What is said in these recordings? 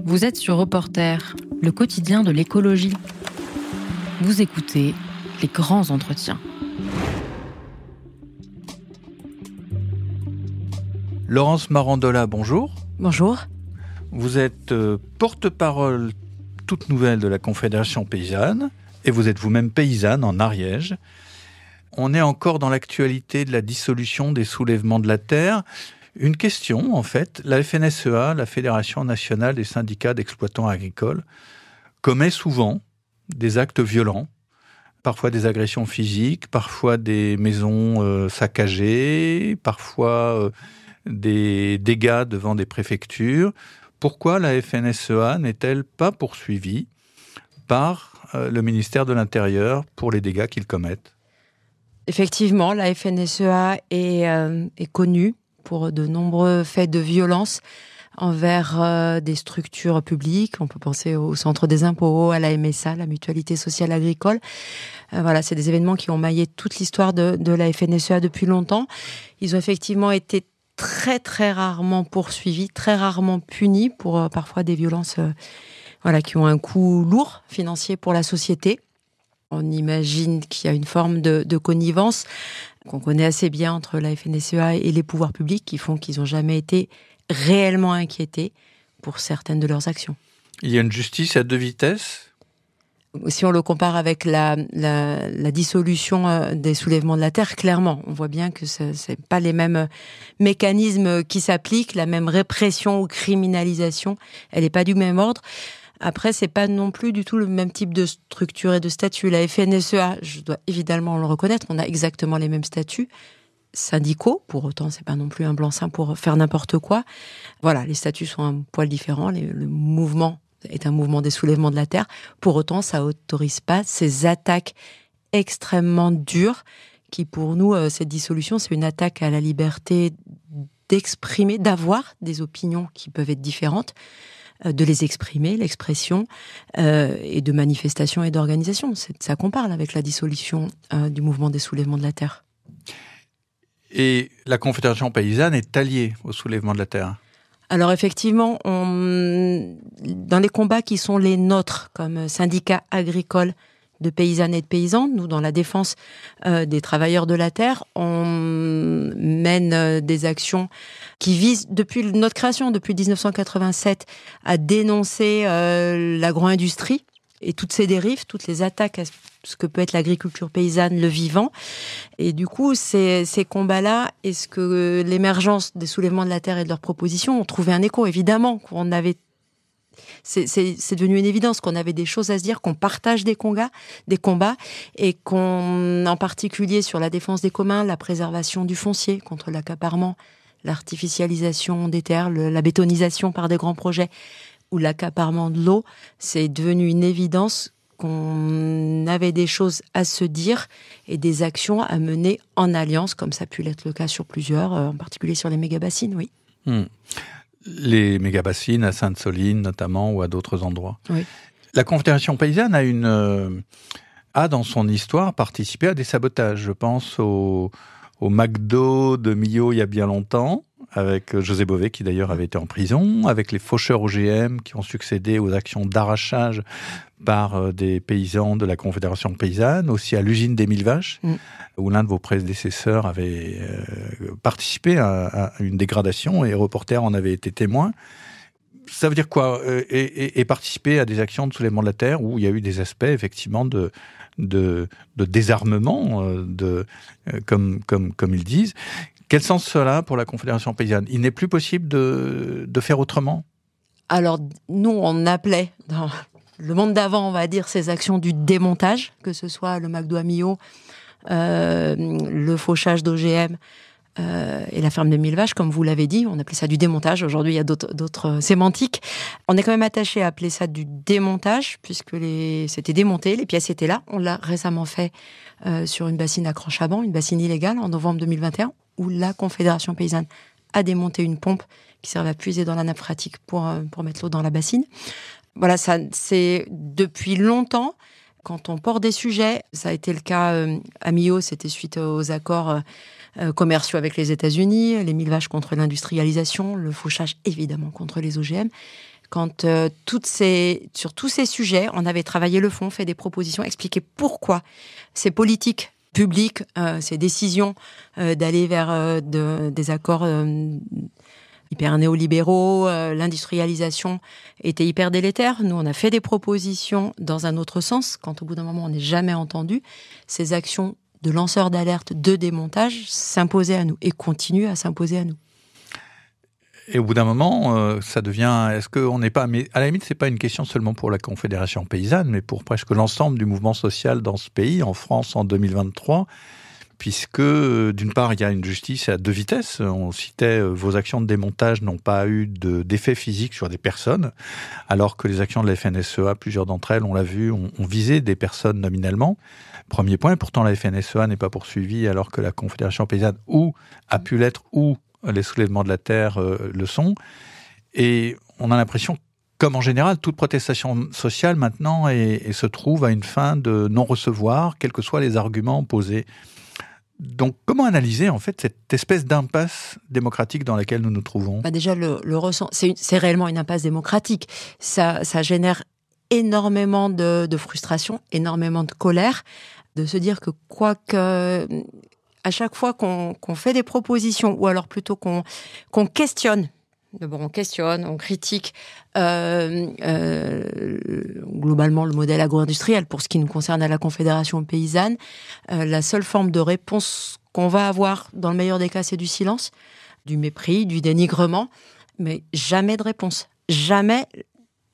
Vous êtes sur Reporter, le quotidien de l'écologie. Vous écoutez les grands entretiens. Laurence Marandola, bonjour. Bonjour. Vous êtes porte-parole toute nouvelle de la Confédération paysanne et vous êtes vous-même paysanne en Ariège. On est encore dans l'actualité de la dissolution des soulèvements de la terre. Une question, en fait, la FNSEA, la Fédération nationale des syndicats d'exploitants agricoles, commet souvent des actes violents, parfois des agressions physiques, parfois des maisons saccagées, parfois des dégâts devant des préfectures. Pourquoi la FNSEA n'est-elle pas poursuivie par le ministère de l'Intérieur pour les dégâts qu'ils commettent ? Effectivement, la FNSEA est connue pour de nombreux faits de violence envers des structures publiques. On peut penser au Centre des impôts, à la MSA, la Mutualité sociale agricole. C'est des événements qui ont maillé toute l'histoire de la FNSEA depuis longtemps. Ils ont effectivement été très très rarement poursuivis, très rarement punis pour parfois des violences qui ont un coût lourd financier pour la société. On imagine qu'il y a une forme de connivence qu'on connaît assez bien entre la FNSEA et les pouvoirs publics qui font qu'ils n'ont jamais été réellement inquiétés pour certaines de leurs actions. Il y a une justice à deux vitesses ? Si on le compare avec la dissolution des soulèvements de la terre, clairement, on voit bien que c'est pas les mêmes mécanismes qui s'appliquent, la même répression ou criminalisation, elle n'est pas du même ordre. Après, c'est pas non plus du tout le même type de structure et de statut. La FNSEA, je dois évidemment le reconnaître, on a exactement les mêmes statuts syndicaux. Pour autant, c'est pas non plus un blanc-seing pour faire n'importe quoi. Voilà, les statuts sont un poil différents. Le mouvement est un mouvement des soulèvements de la terre. Pour autant, ça autorise pas ces attaques extrêmement dures qui, pour nous, cette dissolution, c'est une attaque à la liberté d'exprimer, d'avoir des opinions qui peuvent être différentes, de les exprimer, l'expression, et de manifestation et d'organisation. C'est de ça qu'on parle avec la dissolution du mouvement des soulèvements de la terre. Et la Confédération paysanne est alliée au soulèvement de la terre ? Alors effectivement, dans les combats qui sont les nôtres, comme syndicat agricole de paysannes et de paysans, nous, dans la défense des travailleurs de la terre, on mène des actions qui visent, depuis notre création, depuis 1987, à dénoncer l'agro-industrie et toutes ses dérives, toutes les attaques à ce que peut être l'agriculture paysanne, le vivant. Et du coup, ces combats-là, est-ce que l'émergence des soulèvements de la terre et de leurs propositions ont trouvé un écho ? Évidemment qu'on avait... C'est devenu une évidence qu'on avait des choses à se dire, qu'on partage des combats, et qu'on, en particulier sur la défense des communs, la préservation du foncier contre l'accaparement, l'artificialisation des terres, la bétonisation par des grands projets, ou l'accaparement de l'eau, c'est devenu une évidence qu'on avait des choses à se dire et des actions à mener en alliance, comme ça a pu l'être le cas sur plusieurs, en particulier sur les méga-bassines, oui. Les méga-bassines à Sainte-Soline notamment, ou à d'autres endroits. Oui. La Confédération paysanne a dans son histoire participé à des sabotages. Je pense au McDo de Millau il y a bien longtemps, avec José Bové, qui d'ailleurs avait été en prison, avec les faucheurs OGM qui ont succédé aux actions d'arrachage par des paysans de la Confédération paysanne, aussi à l'usine des 1000 vaches, où l'un de vos prédécesseurs avait participé à une dégradation et Reporter en avait été témoin. Ça veut dire quoi ? Et participer à des actions de soulèvement de la terre où il y a eu des aspects effectivement de désarmement, comme ils disent. Quel sens cela pour la Confédération paysanne ? Il n'est plus possible de faire autrement ? Alors, nous, on appelait, dans le monde d'avant, on va dire, ces actions du démontage, que ce soit le McDo à Millau, le fauchage d'OGM, et la ferme des 1000 vaches, comme vous l'avez dit, on appelait ça du démontage. Aujourd'hui, il y a d'autres sémantiques. On est quand même attaché à appeler ça du démontage, puisque c'était démonté, les pièces étaient là. On l'a récemment fait sur une bassine à Cran-Chaban, une bassine illégale, en novembre 2021, où la Confédération paysanne a démonté une pompe qui servait à puiser dans la nappe phréatique pour mettre l'eau dans la bassine. Voilà, ça, c'est depuis longtemps. Quand on porte des sujets, ça a été le cas à Millau, c'était suite aux accords commerciaux avec les États-Unis, les 1000 vaches contre l'industrialisation, le fauchage évidemment contre les OGM. quand sur tous ces sujets, on avait travaillé le fond, fait des propositions, expliqué pourquoi ces politiques publiques, ces décisions d'aller vers des accords hyper néolibéraux, l'industrialisation était hyper délétère. Nous, on a fait des propositions dans un autre sens, quand au bout d'un moment, on n'est jamais entendu. Ces actions de lanceurs d'alerte, de démontage, s'imposaient à nous et continuent à s'imposer à nous. Et au bout d'un moment, ça devient... Est-ce qu'on n'est pas... Mais à la limite, c'est pas une question seulement pour la Confédération paysanne, mais pour presque l'ensemble du mouvement social dans ce pays, en France, en 2023, puisque, d'une part, il y a une justice à deux vitesses. On citait, vos actions de démontage n'ont pas eu d'effet physique sur des personnes, alors que les actions de la FNSEA, plusieurs d'entre elles, on l'a vu, ont visé des personnes nominalement. Premier point, pourtant la FNSEA n'est pas poursuivie, alors que la Confédération paysanne, ou a pu l'être, ou les soulèvements de la terre le sont. Et on a l'impression, comme en général, toute protestation sociale maintenant se trouve à une fin de non-recevoir, quels que soient les arguments posés. Donc, comment analyser en fait cette espèce d'impasse démocratique dans laquelle nous nous trouvons ? Déjà, c'est réellement une impasse démocratique. Ça génère énormément de frustration, énormément de colère, de se dire que à chaque fois qu'on fait des propositions, ou alors plutôt qu'on questionne, d'abord on questionne, on critique globalement le modèle agro-industriel pour ce qui nous concerne à la Confédération paysanne, la seule forme de réponse qu'on va avoir, dans le meilleur des cas, c'est du silence, du mépris, du dénigrement, mais jamais de réponse. Jamais,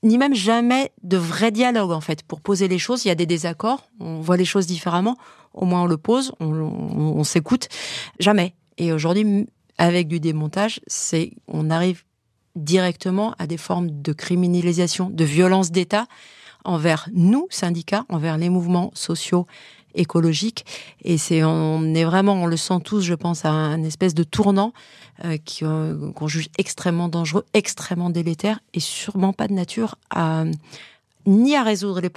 ni même jamais de vrai dialogue, en fait. Pour poser les choses, il y a des désaccords, on voit les choses différemment, au moins on le pose, on s'écoute. Jamais. Et aujourd'hui, avec du démontage, on arrive directement à des formes de criminalisation, de violence d'État envers nous, syndicats, envers les mouvements sociaux, écologiques. Et on le sent tous, je pense, à un espèce de tournant qu'on juge extrêmement dangereux, extrêmement délétère, et sûrement pas de nature ni à résoudre les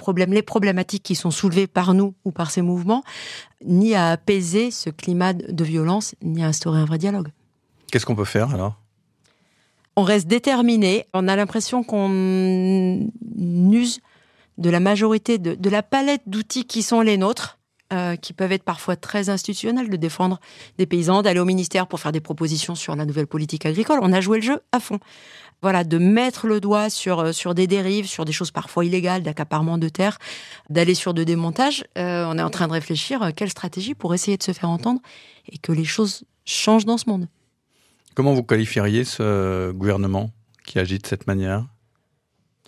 problématiques qui sont soulevées par nous ou par ces mouvements, ni à apaiser ce climat de violence, ni à instaurer un vrai dialogue. Qu'est-ce qu'on peut faire alors ? On reste déterminé. On a l'impression qu'on use de la majorité de la palette d'outils qui sont les nôtres, qui peuvent être parfois très institutionnels, de défendre des paysans, d'aller au ministère pour faire des propositions sur la nouvelle politique agricole. On a joué le jeu à fond. Voilà, de mettre le doigt sur des dérives, sur des choses parfois illégales, d'accaparement de terres, d'aller sur de démontage. On est en train de réfléchir quelle stratégie pour essayer de se faire entendre et que les choses changent dans ce monde. Comment vous qualifieriez ce gouvernement qui agit de cette manière ?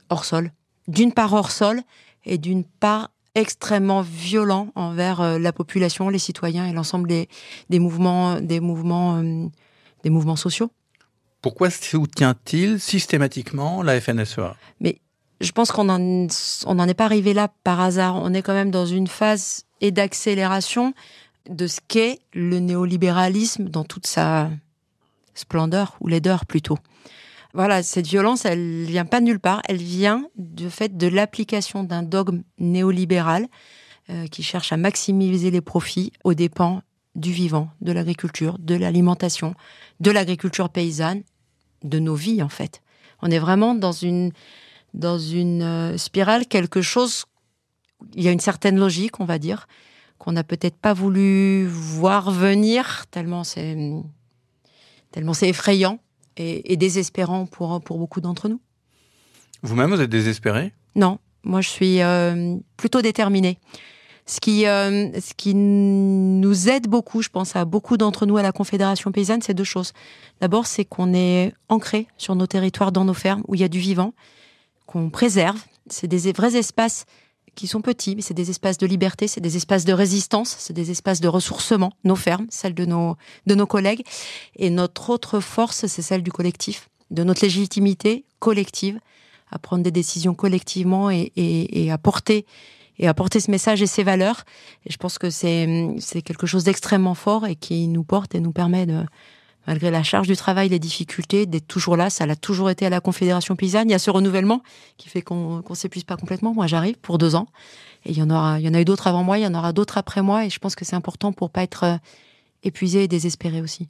Hors sol. D'une part hors sol et d'une part extrêmement violent envers la population, les citoyens et l'ensemble des mouvements sociaux. Pourquoi soutient-il systématiquement la FNSEA ? Mais je pense qu'on n'en est pas arrivé là par hasard. On est quand même dans une phase d'accélération de ce qu'est le néolibéralisme dans toute sa splendeur, ou laideur plutôt. Voilà, cette violence, elle vient pas de nulle part, elle vient du fait de l'application d'un dogme néolibéral qui cherche à maximiser les profits aux dépens du vivant, de l'agriculture, de l'alimentation, de l'agriculture paysanne, de nos vies en fait. On est vraiment dans une spirale, quelque chose, il y a une certaine logique, on va dire, qu'on n'a peut-être pas voulu voir venir, tellement c'est effrayant et désespérant pour beaucoup d'entre nous. Vous-même, vous êtes désespéré ? Non, moi je suis plutôt déterminée. Ce qui nous aide beaucoup, je pense à beaucoup d'entre nous à la Confédération paysanne, c'est deux choses. D'abord, c'est qu'on est ancré sur nos territoires, dans nos fermes, où il y a du vivant, qu'on préserve. C'est des vrais espaces qui sont petits, mais c'est des espaces de liberté, c'est des espaces de résistance, c'est des espaces de ressourcement, nos fermes, celles de nos collègues. Et notre autre force, c'est celle du collectif, de notre légitimité collective, à prendre des décisions collectivement et à porter ce message et ces valeurs. Et je pense que c'est quelque chose d'extrêmement fort et qui nous porte et nous permet de, malgré la charge du travail, les difficultés, d'être toujours là. Ça l'a toujours été à la Confédération paysanne. Il y a ce renouvellement qui fait qu'on s'épuise pas complètement. Moi, j'arrive pour 2 ans. Et il y en a eu d'autres avant moi, il y en aura d'autres après moi. Et je pense que c'est important pour pas être épuisé et désespéré aussi.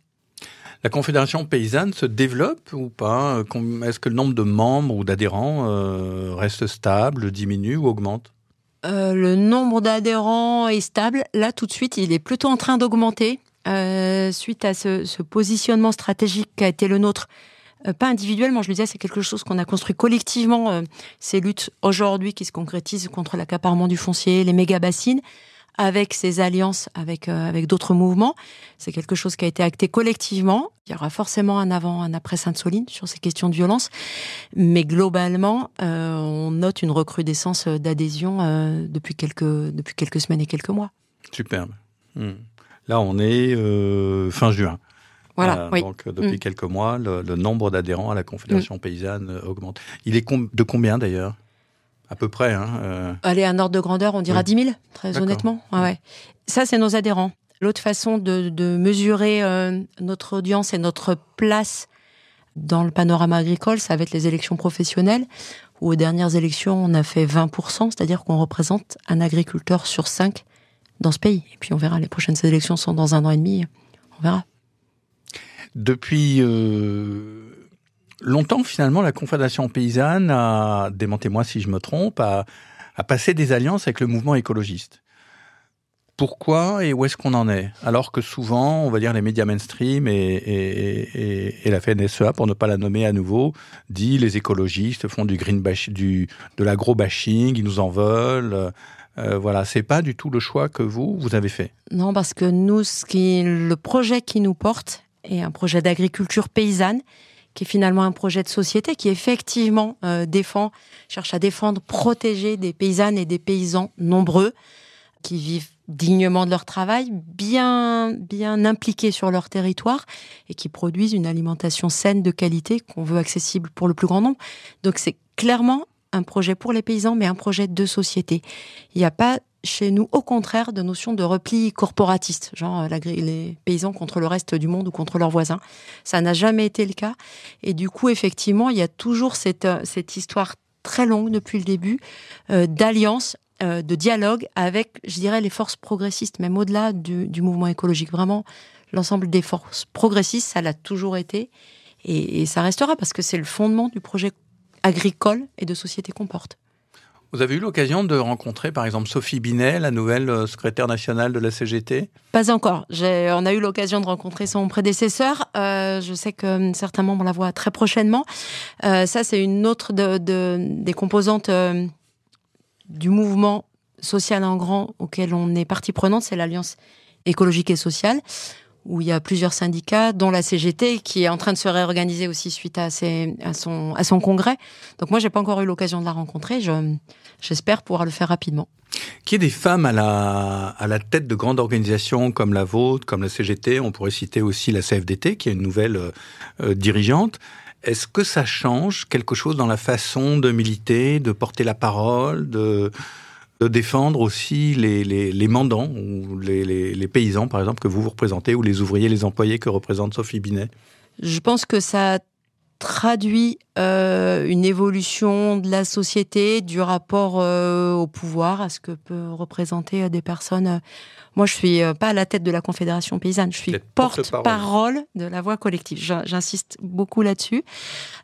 La Confédération paysanne se développe ou pas? Est-ce que le nombre de membres ou d'adhérents reste stable, diminue ou augmente? Le nombre d'adhérents est stable. Là, tout de suite, il est plutôt en train d'augmenter suite à ce positionnement stratégique qui a été le nôtre. Pas individuellement, je le disais, c'est quelque chose qu'on a construit collectivement. Ces luttes aujourd'hui qui se concrétisent contre l'accaparement du foncier, les méga-bassines, avec ces alliances avec d'autres mouvements. C'est quelque chose qui a été acté collectivement. Il y aura forcément un avant, un après Sainte-Soline sur ces questions de violence. Mais globalement, on note une recrudescence d'adhésion depuis quelques semaines et quelques mois. Superbe. Là, on est fin juin. Voilà, oui. Donc, depuis quelques mois, le nombre d'adhérents à la Confédération paysanne augmente. Il est de combien, d'ailleurs? À peu près. Allez, un ordre de grandeur, on dira 10 000, très D'accord. honnêtement. Ouais. Ça, c'est nos adhérents. L'autre façon de mesurer notre audience et notre place dans le panorama agricole, ça va être les élections professionnelles, où aux dernières élections, on a fait 20%, c'est-à-dire qu'on représente un agriculteur sur 5 dans ce pays. Et puis on verra, les prochaines élections sont dans 1 an et demi, on verra. Depuis longtemps, finalement, la Confédération paysanne a, démentez-moi si je me trompe, a passé des alliances avec le mouvement écologiste. Pourquoi et où est-ce qu'on en est? Alors que souvent, on va dire les médias mainstream et la FNSEA, pour ne pas la nommer à nouveau, dit les écologistes font du green de l'agro-bashing, ils nous en veulent. Voilà, c'est pas du tout le choix que vous avez fait. Non, parce que nous, le projet qui nous porte est un projet d'agriculture paysanne, qui est finalement un projet de société qui effectivement cherche à défendre, protéger des paysannes et des paysans nombreux qui vivent dignement de leur travail, bien impliqués sur leur territoire et qui produisent une alimentation saine, de qualité, qu'on veut accessible pour le plus grand nombre. Donc c'est clairement un projet pour les paysans, mais un projet de société. Il n'y a pas chez nous, au contraire, de notion de repli corporatiste, genre les paysans contre le reste du monde ou contre leurs voisins. Ça n'a jamais été le cas. Et du coup, effectivement, il y a toujours cette histoire très longue depuis le début d'alliance, de dialogue avec, je dirais, les forces progressistes, même au-delà du mouvement écologique. Vraiment, l'ensemble des forces progressistes, ça l'a toujours été. Et ça restera parce que c'est le fondement du projet agricole et de société qu'on porte. Vous avez eu l'occasion de rencontrer, par exemple, Sophie Binet, la nouvelle secrétaire nationale de la CGT? Pas encore. On a eu l'occasion de rencontrer son prédécesseur. Je sais que certains membres la voient très prochainement. Ça, c'est une autre des composantes du mouvement social en grand auquel on est partie prenante. C'est l'Alliance écologique et sociale, où il y a plusieurs syndicats, dont la CGT, qui est en train de se réorganiser aussi suite à son congrès. Donc moi, j'ai pas encore eu l'occasion de la rencontrer. J'espère pouvoir le faire rapidement. Qu'il y ait des femmes à la tête de grandes organisations comme la vôtre, comme la CGT, on pourrait citer aussi la CFDT, qui est une nouvelle dirigeante. Est-ce que ça change quelque chose dans la façon de militer, de porter la parole, de défendre aussi les mandants ou les paysans, par exemple, que vous représentez, ou les ouvriers, les employés que représente Sophie Binet? Je pense que ça traduit une évolution de la société, du rapport au pouvoir, à ce que peut représenter des personnes. Moi, je suis pas à la tête de la Confédération paysanne, je suis porte-parole de la voix collective. J'insiste beaucoup là-dessus.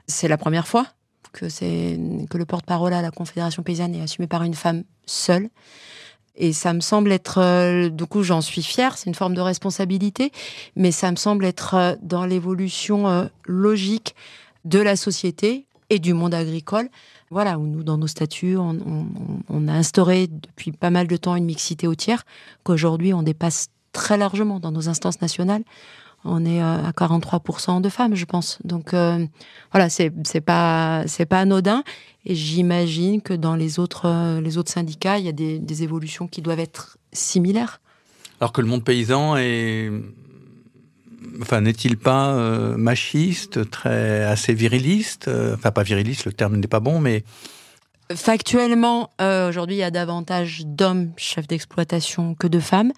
C'est la première fois que le porte-parole à la Confédération paysanne est assumé par une femme seule. Et ça me semble être, du coup, j'en suis fière, c'est une forme de responsabilité, mais ça me semble être dans l'évolution logique de la société et du monde agricole. Voilà, où nous, dans nos statuts, on a instauré depuis pas mal de temps une mixité au tiers, qu'aujourd'hui on dépasse très largement dans nos instances nationales. On est à 43% de femmes, je pense. Donc voilà, c'est pas anodin. Et j'imagine que dans les autres syndicats, il y a des évolutions qui doivent être similaires. Alors que le monde paysan n'est-il pas machiste, assez viriliste? Enfin, pas viriliste, le terme n'est pas bon, mais... Factuellement, aujourd'hui, il y a davantage d'hommes chefs d'exploitation que de femmes,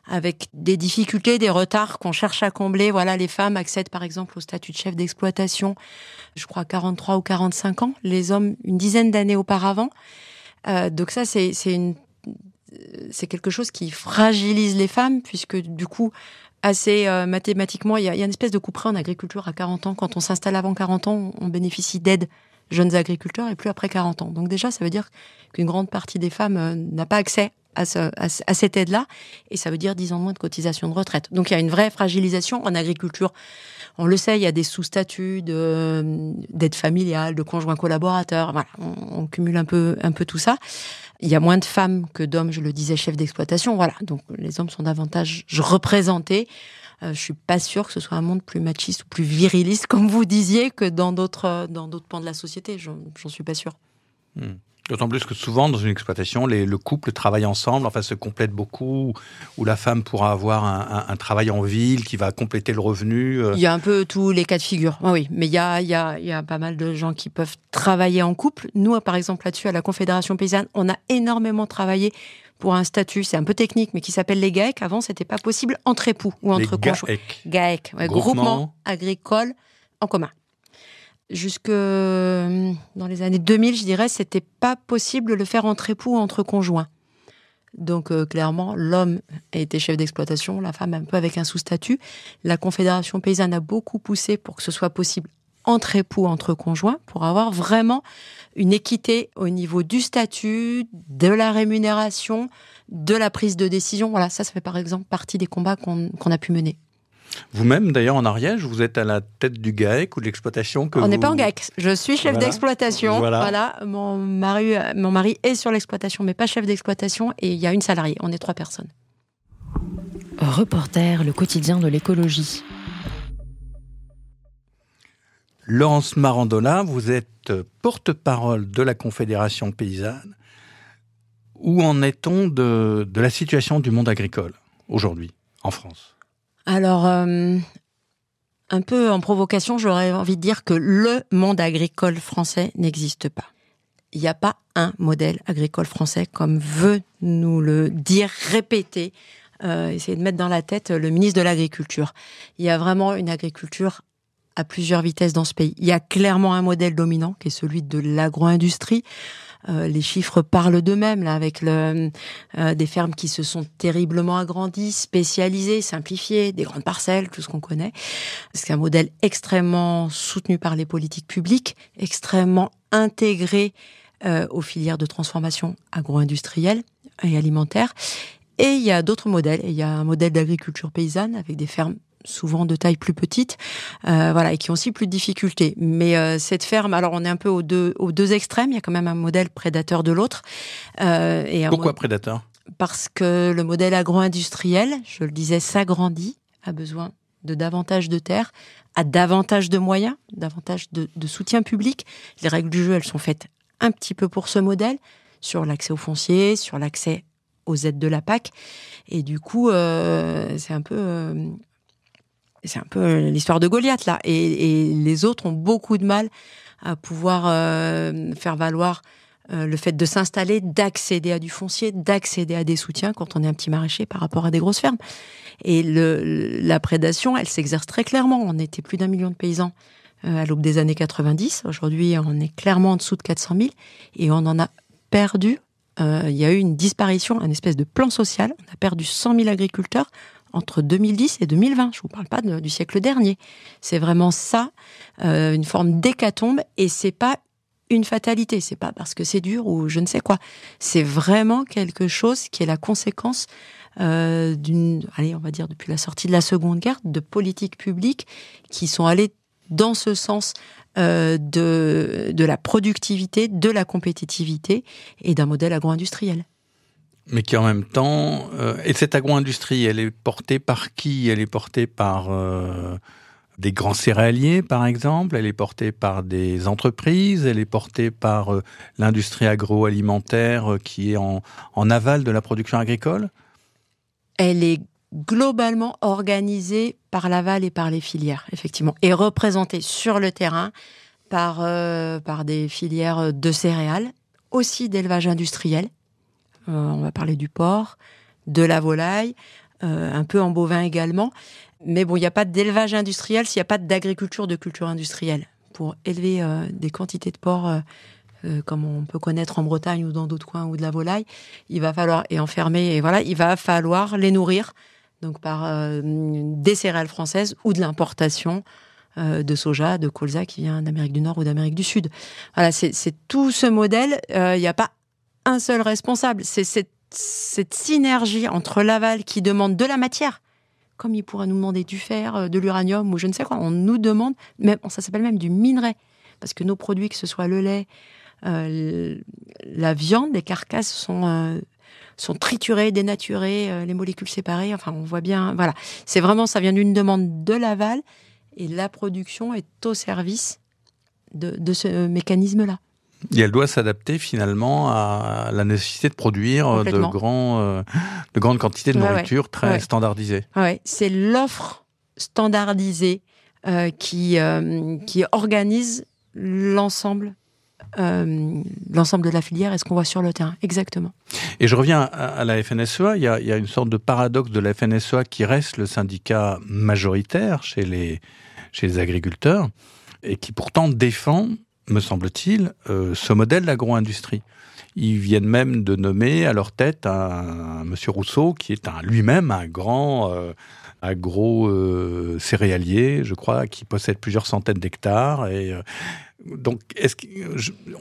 avec des difficultés, des retards qu'on cherche à combler. Voilà, les femmes accèdent par exemple au statut de chef d'exploitation, je crois 43 ou 45 ans, les hommes une dizaine d'années auparavant. Donc ça, c'est quelque chose qui fragilise les femmes, puisque du coup, assez mathématiquement, il y a une espèce de couperet en agriculture à 40 ans. Quand on s'installe avant 40 ans, on bénéficie d'aides jeunes agriculteurs et plus après 40 ans. Donc déjà, ça veut dire qu'une grande partie des femmes n'a pas accès à cette aide-là, et ça veut dire 10 ans de moins de cotisation de retraite. Donc il y a une vraie fragilisation en agriculture. On le sait, il y a des sous-statuts d'aide familiale, de conjoints collaborateurs. Voilà, on cumule un peu tout ça. Il y a moins de femmes que d'hommes, je le disais, chefs d'exploitation. Voilà, donc les hommes sont davantage représentés. Je suis pas sûre que ce soit un monde plus machiste ou plus viriliste, comme vous disiez, que dans d'autres pans de la société. J'en suis pas sûre. D'autant plus que souvent, dans une exploitation, le couple travaille ensemble, enfin se complète beaucoup, où la femme pourra avoir un travail en ville qui va compléter le revenu. Il y a un peu tous les cas de figure, oui. Mais il y a pas mal de gens qui peuvent travailler en couple. Nous, par exemple, là-dessus, à la Confédération Paysanne, on a énormément travaillé pour un statut, c'est un peu technique, mais qui s'appelle les GAEC. Avant, c'était pas possible entre époux ou entre conjoints. GAEC, groupement agricole en commun. Jusque dans les années 2000, je dirais, c'était pas possible de le faire entre époux ou entre conjoints. Donc clairement, l'homme était chef d'exploitation, la femme un peu avec un sous-statut. La Confédération Paysanne a beaucoup poussé pour que ce soit possible entre époux, entre conjoints, pour avoir vraiment une équité au niveau du statut, de la rémunération, de la prise de décision. Voilà, ça fait par exemple partie des combats qu'on a pu mener. Vous-même, d'ailleurs, en Ariège, vous êtes à la tête du GAEC ou de l'exploitation que On n'est pas en GAEC. Je suis chef d'exploitation. Voilà. Mon mari est sur l'exploitation, mais pas chef d'exploitation. Et il y a une salariée. On est 3 personnes. Reporter, le quotidien de l'écologie. Laurence Marandola, vous êtes porte-parole de la Confédération Paysanne. Où en est-on de la situation du monde agricole aujourd'hui, en France ? Alors, un peu en provocation, j'aurais envie de dire que le monde agricole français n'existe pas. Il n'y a pas un modèle agricole français, comme veut nous le dire, répéter, essayer de mettre dans la tête le ministre de l'Agriculture. Il y a vraiment une agriculture à plusieurs vitesses dans ce pays. Il y a clairement un modèle dominant, qui est celui de l'agro-industrie. Les chiffres parlent d'eux-mêmes, là, avec des fermes qui se sont terriblement agrandies, spécialisées, simplifiées, des grandes parcelles, tout ce qu'on connaît. C'est un modèle extrêmement soutenu par les politiques publiques, extrêmement intégré aux filières de transformation agro-industrielle et alimentaire. Et il y a d'autres modèles. Il y a un modèle d'agriculture paysanne avec des fermes souvent de taille plus petite, et qui ont aussi plus de difficultés. Mais cette ferme, alors on est un peu aux deux extrêmes, il y a quand même un modèle prédateur de l'autre. Pourquoi prédateur ? Parce que le modèle agro-industriel, je le disais, s'agrandit, a besoin de davantage de terres, a davantage de moyens, davantage de soutien public. Les règles du jeu, elles sont faites un petit peu pour ce modèle, sur l'accès au foncier, sur l'accès aux aides de la PAC. Et du coup, c'est un peu l'histoire de Goliath, là. Et les autres ont beaucoup de mal à pouvoir faire valoir le fait de s'installer, d'accéder à du foncier, d'accéder à des soutiens quand on est un petit maraîcher par rapport à des grosses fermes. Et la prédation, elle s'exerce très clairement. On était plus d'1 million de paysans à l'aube des années 90. Aujourd'hui, on est clairement en dessous de 400 000 et on en a perdu. Il y a eu une disparition, un espèce de plan social. On a perdu 100 000 agriculteurs entre 2010 et 2020. Je vous parle pas du siècle dernier. C'est vraiment ça, une forme d'hécatombe, et c'est pas une fatalité. C'est pas parce que c'est dur ou je ne sais quoi. C'est vraiment quelque chose qui est la conséquence on va dire depuis la sortie de la Seconde Guerre, de politiques publiques qui sont allées dans ce sens de la productivité, de la compétitivité et d'un modèle agro-industriel. Mais qui en même temps... et cette agro-industrie, elle est portée par qui ? Elle est portée par des grands céréaliers, par exemple ? Elle est portée par des entreprises ? Elle est portée par l'industrie agroalimentaire qui est en aval de la production agricole ? Elle est globalement organisée par l'aval et par les filières, effectivement, et représentée sur le terrain par des filières de céréales, aussi d'élevage industriel. On va parler du porc, de la volaille, un peu en bovin également. Mais bon, il n'y a pas d'élevage industriel s'il n'y a pas d'agriculture de culture industrielle. Pour élever des quantités de porc, comme on peut connaître en Bretagne ou dans d'autres coins, ou de la volaille, il va falloir, et enfermer, et voilà, il va falloir les nourrir donc par des céréales françaises ou de l'importation de soja, de colza qui vient d'Amérique du Nord ou d'Amérique du Sud. Voilà, c'est tout ce modèle. Il n'y a pas un seul responsable. C'est cette synergie entre l'aval qui demande de la matière, comme il pourrait nous demander du fer, de l'uranium ou je ne sais quoi. On nous demande, même, ça s'appelle même du minerai, parce que nos produits, que ce soit le lait, la viande, les carcasses sont triturées, dénaturées, les molécules séparées. Enfin, on voit bien. Voilà, c'est vraiment, ça vient d'une demande de l'aval. Et la production est au service de ce mécanisme-là. Et elle doit s'adapter finalement à la nécessité de produire de grandes quantités de nourriture très standardisées. Ouais, c'est l'offre standardisée qui organise l'ensemble de la filière et ce qu'on voit sur le terrain. Exactement. Et je reviens à la FNSEA. Il y a une sorte de paradoxe de la FNSEA qui reste le syndicat majoritaire chez les agriculteurs et qui pourtant défend, me semble-t-il, ce modèle d'agro-industrie. Ils viennent même de nommer à leur tête un monsieur Rousseau qui est lui-même un grand agro-céréalier, je crois, qui possède plusieurs centaines d'hectares. Et donc,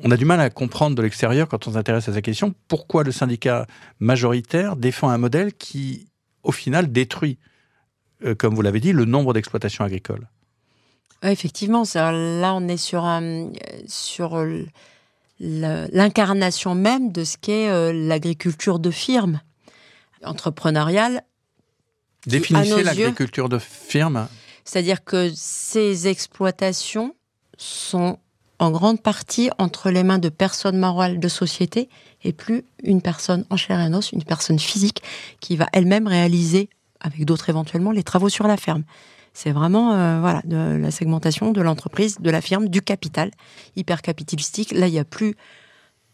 on a du mal à comprendre de l'extérieur quand on s'intéresse à cette question, pourquoi le syndicat majoritaire défend un modèle qui, au final, détruit, comme vous l'avez dit, le nombre d'exploitations agricoles. Effectivement, là on est sur l'incarnation même de ce qu'est l'agriculture de firme, entrepreneuriale. Définissez l'agriculture de firme. C'est-à-dire que ces exploitations sont en grande partie entre les mains de personnes morales de société et plus une personne en chair et en os, une personne physique qui va elle-même réaliser, avec d'autres éventuellement, les travaux sur la ferme. C'est vraiment de la segmentation de l'entreprise, de la firme, du capital, hyper capitalistique. Là, il n'y a plus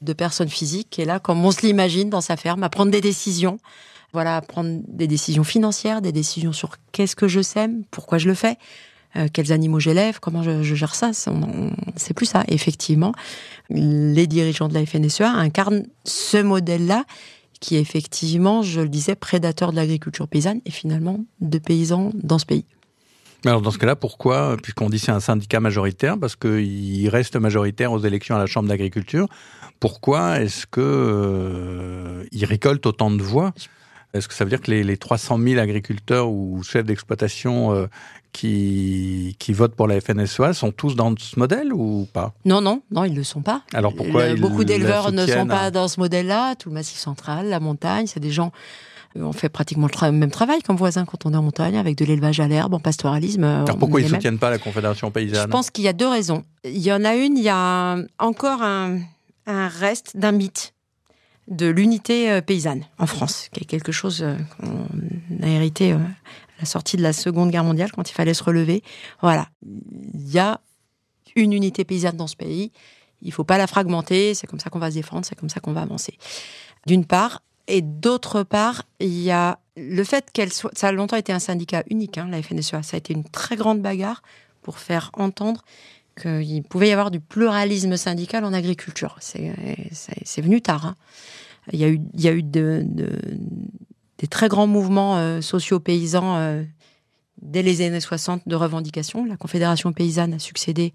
de personne physique qui est là, comme on se l'imagine dans sa ferme, à prendre des décisions. Voilà, à prendre des décisions financières, des décisions sur qu'est-ce que je sème, pourquoi je le fais, quels animaux j'élève, comment je gère ça. C'est plus ça. Effectivement, les dirigeants de la FNSEA incarnent ce modèle-là qui est effectivement, je le disais, prédateur de l'agriculture paysanne et finalement de paysans dans ce pays. Alors dans ce cas-là, pourquoi, puisqu'on dit c'est un syndicat majoritaire, parce qu'il reste majoritaire aux élections à la Chambre d'agriculture, pourquoi est-ce qu'il récolte autant de voix ? Est-ce que ça veut dire que les 300 000 agriculteurs ou chefs d'exploitation qui votent pour la FNSEA sont tous dans ce modèle ou pas ? Non, ils ne le sont pas. Alors pourquoi beaucoup d'éleveurs ne sont pas dans ce modèle-là. Tout le Massif central, la montagne, c'est des gens... On fait pratiquement le même travail comme voisins quand on est en montagne, avec de l'élevage à l'herbe, en pastoralisme. Alors pourquoi ils ne soutiennent pas la Confédération paysanne ? Je pense qu'il y a deux raisons. Il y en a une, il y a encore un reste d'un mythe de l'unité paysanne en France, qui est quelque chose qu'on a hérité à la sortie de la Seconde Guerre mondiale, quand il fallait se relever. Voilà, il y a une unité paysanne dans ce pays, il ne faut pas la fragmenter, c'est comme ça qu'on va se défendre, c'est comme ça qu'on va avancer. D'une part, et d'autre part, il y a le fait ça a longtemps été un syndicat unique, la FNSEA, ça a été une très grande bagarre pour faire entendre qu'il pouvait y avoir du pluralisme syndical en agriculture. C'est venu tard. Il y a eu des très grands mouvements socio-paysans dès les années 60 de revendication. La Confédération paysanne a succédé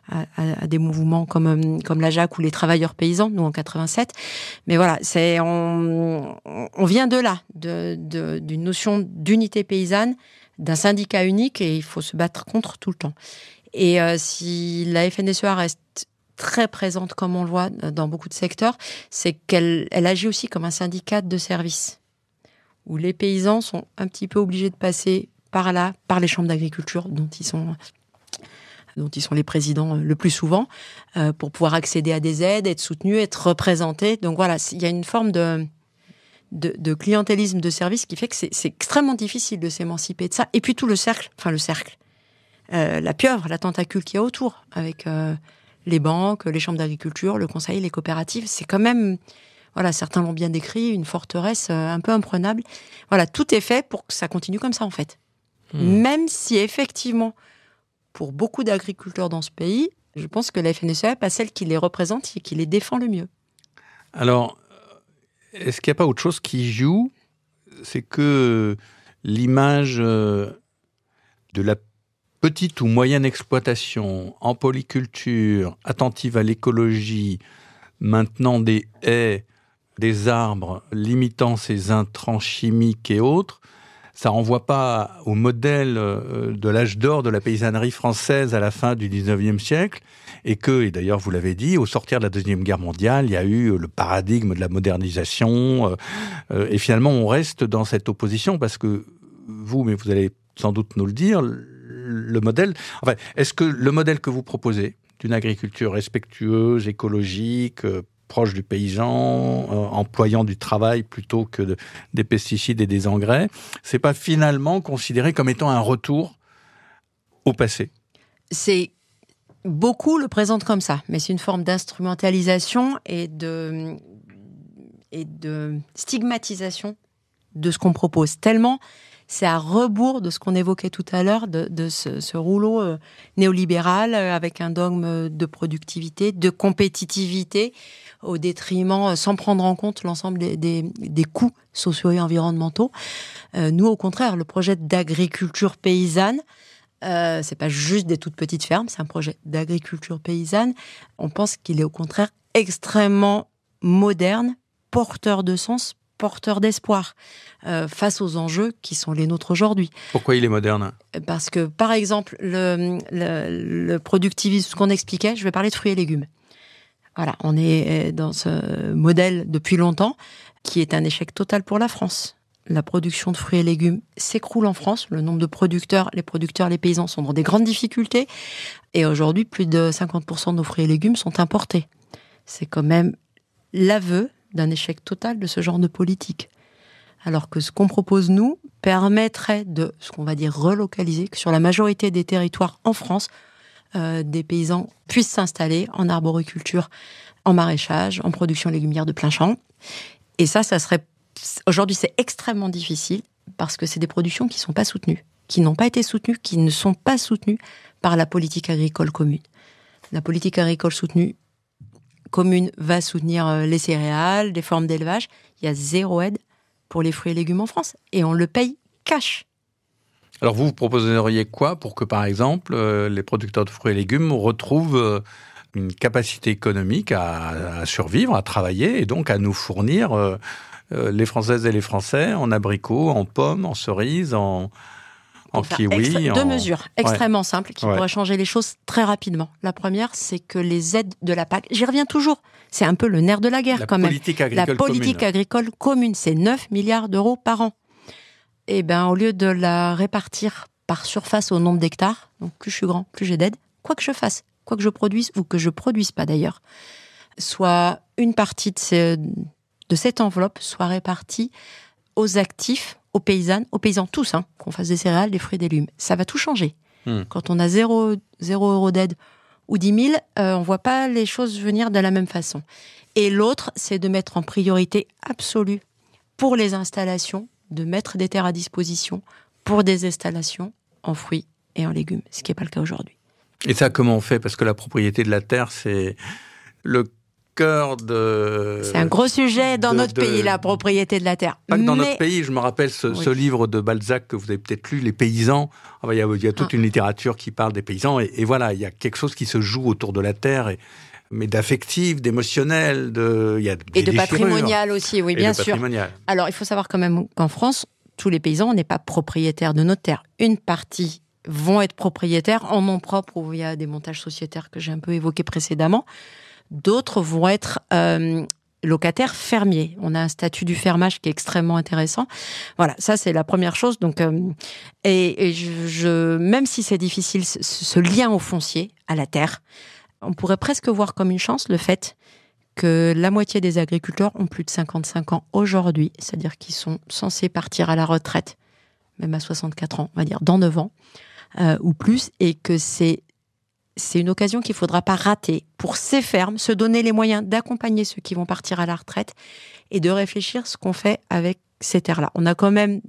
à des mouvements comme la JAC ou les travailleurs paysans, nous en 87. Mais voilà, on vient de là, d'une notion d'unité paysanne, d'un syndicat unique, et il faut se battre contre tout le temps. Et si la FNSEA reste très présente, comme on le voit dans beaucoup de secteurs, c'est qu'elle agit aussi comme un syndicat de service, où les paysans sont un petit peu obligés de passer par là, par les chambres d'agriculture, dont ils sont les présidents le plus souvent, pour pouvoir accéder à des aides, être soutenus, être représentés. Donc voilà, il y a une forme de clientélisme de service qui fait que c'est extrêmement difficile de s'émanciper de ça. Et puis tout le cercle, la pieuvre, la tentacule qu'il y a autour, avec les banques, les chambres d'agriculture, le conseil, les coopératives, c'est quand même, voilà, certains l'ont bien décrit, une forteresse un peu imprenable. Voilà, tout est fait pour que ça continue comme ça, en fait. Même si, effectivement, pour beaucoup d'agriculteurs dans ce pays, je pense que la FNSEA n'est pas celle qui les représente et qui les défend le mieux. Alors, est-ce qu'il n'y a pas autre chose qui joue ? C'est que l'image de la petite ou moyenne exploitation en polyculture, attentive à l'écologie, maintenant des haies, des arbres, limitant ces intrants chimiques et autres, ça renvoie pas au modèle de l'âge d'or de la paysannerie française à la fin du 19e siècle, et d'ailleurs vous l'avez dit, au sortir de la Deuxième Guerre mondiale, il y a eu le paradigme de la modernisation, et finalement on reste dans cette opposition, parce que mais vous allez sans doute nous le dire, le modèle, est-ce que le modèle que vous proposez, d'une agriculture respectueuse, écologique, proche du paysan, employant du travail plutôt que des pesticides et des engrais, c'est pas finalement considéré comme étant un retour au passé? C'est beaucoup le présentent comme ça, mais c'est une forme d'instrumentalisation et de stigmatisation de ce qu'on propose. Tellement c'est à rebours de ce qu'on évoquait tout à l'heure, de ce rouleau néolibéral avec un dogme de productivité, de compétitivité, au détriment, sans prendre en compte l'ensemble des coûts sociaux et environnementaux. Nous, au contraire, le projet d'agriculture paysanne, c'est pas juste des toutes petites fermes, c'est un projet d'agriculture paysanne. On pense qu'il est au contraire extrêmement moderne, porteur de sens, porteur d'espoir face aux enjeux qui sont les nôtres aujourd'hui. Pourquoi il est moderne ? Parce que, par exemple, le productivisme, ce qu'on expliquait, je vais parler de fruits et légumes. Voilà, on est dans ce modèle depuis longtemps, qui est un échec total pour la France. La production de fruits et légumes s'écroule en France. Le nombre de producteurs, les paysans sont dans des grandes difficultés. Et aujourd'hui, plus de 50% de nos fruits et légumes sont importés. C'est quand même l'aveu d'un échec total de ce genre de politique. Alors que ce qu'on propose, nous, permettrait de, ce qu'on va dire, relocaliser, que sur la majorité des territoires en France, des paysans puissent s'installer en arboriculture, en maraîchage, en production légumière de plein champ. Et ça serait... Aujourd'hui, c'est extrêmement difficile parce que c'est des productions qui ne sont pas soutenues, qui n'ont pas été soutenues, qui ne sont pas soutenues par la politique agricole commune. La politique agricole commune va soutenir les céréales, des formes d'élevage. Il y a 0 aide pour les fruits et légumes en France. Et on le paye cash. Alors vous proposeriez quoi pour que, par exemple, les producteurs de fruits et légumes retrouvent une capacité économique à survivre, à travailler, et donc à nous fournir les Françaises et les Français en abricots, en pommes, en cerises, en kiwi. Deux mesures extrêmement simples qui pourraient changer les choses très rapidement. La première, c'est que les aides de la PAC, j'y reviens toujours, c'est un peu le nerf de la guerre quand même. La politique agricole commune, c'est 9 milliards d'euros par an. Et bien, au lieu de la répartir par surface au nombre d'hectares, donc plus je suis grand, plus j'ai d'aide, quoi que je fasse, quoi que je produise ou que je produise pas d'ailleurs, soit une partie de cette enveloppe soit répartie aux actifs, aux paysans tous, qu'on fasse des céréales, des fruits et des légumes. Ça va tout changer. Quand on a 0 euros d'aide ou 10 000, on voit pas les choses venir de la même façon. Et l'autre, c'est de mettre en priorité absolue pour les installations, de mettre des terres à disposition pour des installations en fruits et en légumes, ce qui n'est pas le cas aujourd'hui. Et ça, comment on fait ? Parce que la propriété de la terre, c'est le cœur de... C'est un gros sujet dans notre pays, la propriété de la terre. Pas que dans notre pays, je me rappelle ce livre de Balzac que vous avez peut-être lu, Les paysans. Il y a toute une littérature qui parle des paysans, et voilà, il y a quelque chose qui se joue autour de la terre, mais d'affectif, d'émotionnel, et de patrimonial aussi, oui, bien sûr. Alors, il faut savoir quand même qu'en France, tous les paysans, on n'est pas propriétaires de notre terre. Une partie vont être propriétaires en nom propre, où il y a des montages sociétaires que j'ai un peu évoqués précédemment. D'autres vont être locataires fermiers. On a un statut du fermage qui est extrêmement intéressant. Voilà, ça c'est la première chose. Donc, même si c'est difficile, ce lien au foncier, à la terre, on pourrait presque voir comme une chance le fait que la moitié des agriculteurs ont plus de 55 ans aujourd'hui, c'est-à-dire qu'ils sont censés partir à la retraite, même à 64 ans, on va dire, dans 9 ans, ou plus, et que c'est une occasion qu'il ne faudra pas rater pour ces fermes, se donner les moyens d'accompagner ceux qui vont partir à la retraite et de réfléchir ce qu'on fait avec ces terres-là. On a quand même,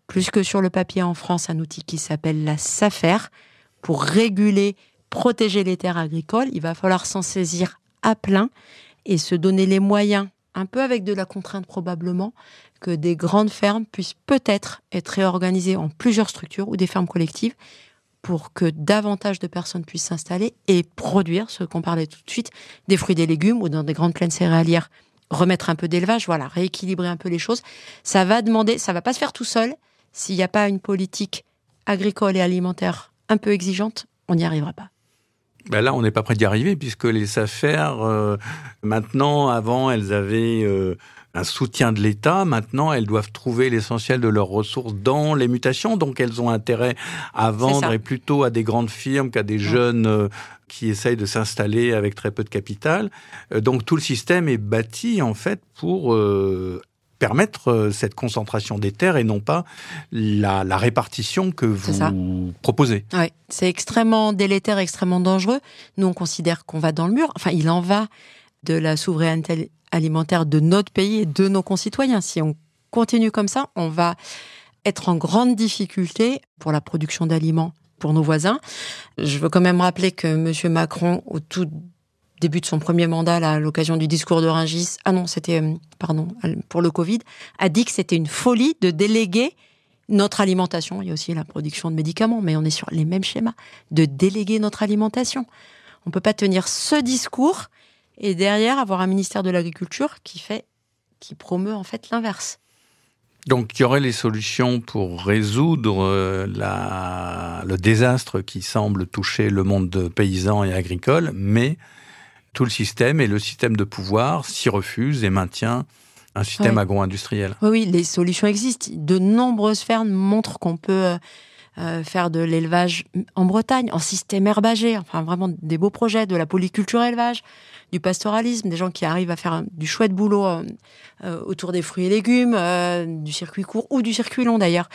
plus que sur le papier en France, un outil qui s'appelle la SAFER pour réguler, protéger les terres agricoles. Il va falloir s'en saisir à plein et se donner les moyens un peu avec de la contrainte probablement, que des grandes fermes puissent peut-être être réorganisées en plusieurs structures ou des fermes collectives pour que davantage de personnes puissent s'installer et produire, ce qu'on parlait tout de suite, des fruits et des légumes ou dans des grandes plaines céréalières, remettre un peu d'élevage, voilà, rééquilibrer un peu les choses. Ça va pas se faire tout seul. S'il n'y a pas une politique agricole et alimentaire un peu exigeante, on n'y arrivera pas. Ben là, on n'est pas près d'y arriver, puisque les SAFER, maintenant, avant, elles avaient un soutien de l'État. Maintenant, elles doivent trouver l'essentiel de leurs ressources dans les mutations. Donc, elles ont intérêt à vendre et plutôt à des grandes firmes qu'à des jeunes qui essayent de s'installer avec très peu de capital. Donc, tout le système est bâti, en fait, pour permettre cette concentration des terres et non pas la répartition que vous proposez. Oui, c'est extrêmement délétère, extrêmement dangereux. Nous, on considère qu'on va dans le mur. Enfin, il en va de la souveraineté alimentaire de notre pays et de nos concitoyens. Si on continue comme ça, on va être en grande difficulté pour la production d'aliments pour nos voisins. Je veux quand même rappeler que M. Macron, au tout début de son premier mandat, à l'occasion du discours de Rungis, pour le Covid, a dit que c'était une folie de déléguer notre alimentation. Il y a aussi la production de médicaments, mais on est sur les mêmes schémas, de déléguer notre alimentation. On ne peut pas tenir ce discours et derrière avoir un ministère de l'Agriculture qui promeut en fait l'inverse. Donc, il y aurait les solutions pour résoudre le désastre qui semble toucher le monde paysan et agricole, mais tout le système et le système de pouvoir s'y refuse et maintient un système agro-industriel. Oui, les solutions existent. De nombreuses fermes montrent qu'on peut faire de l'élevage en Bretagne, en système herbagé, enfin vraiment des beaux projets, de la polyculture élevage, du pastoralisme, des gens qui arrivent à faire du chouette boulot autour des fruits et légumes, du circuit court ou du circuit long d'ailleurs.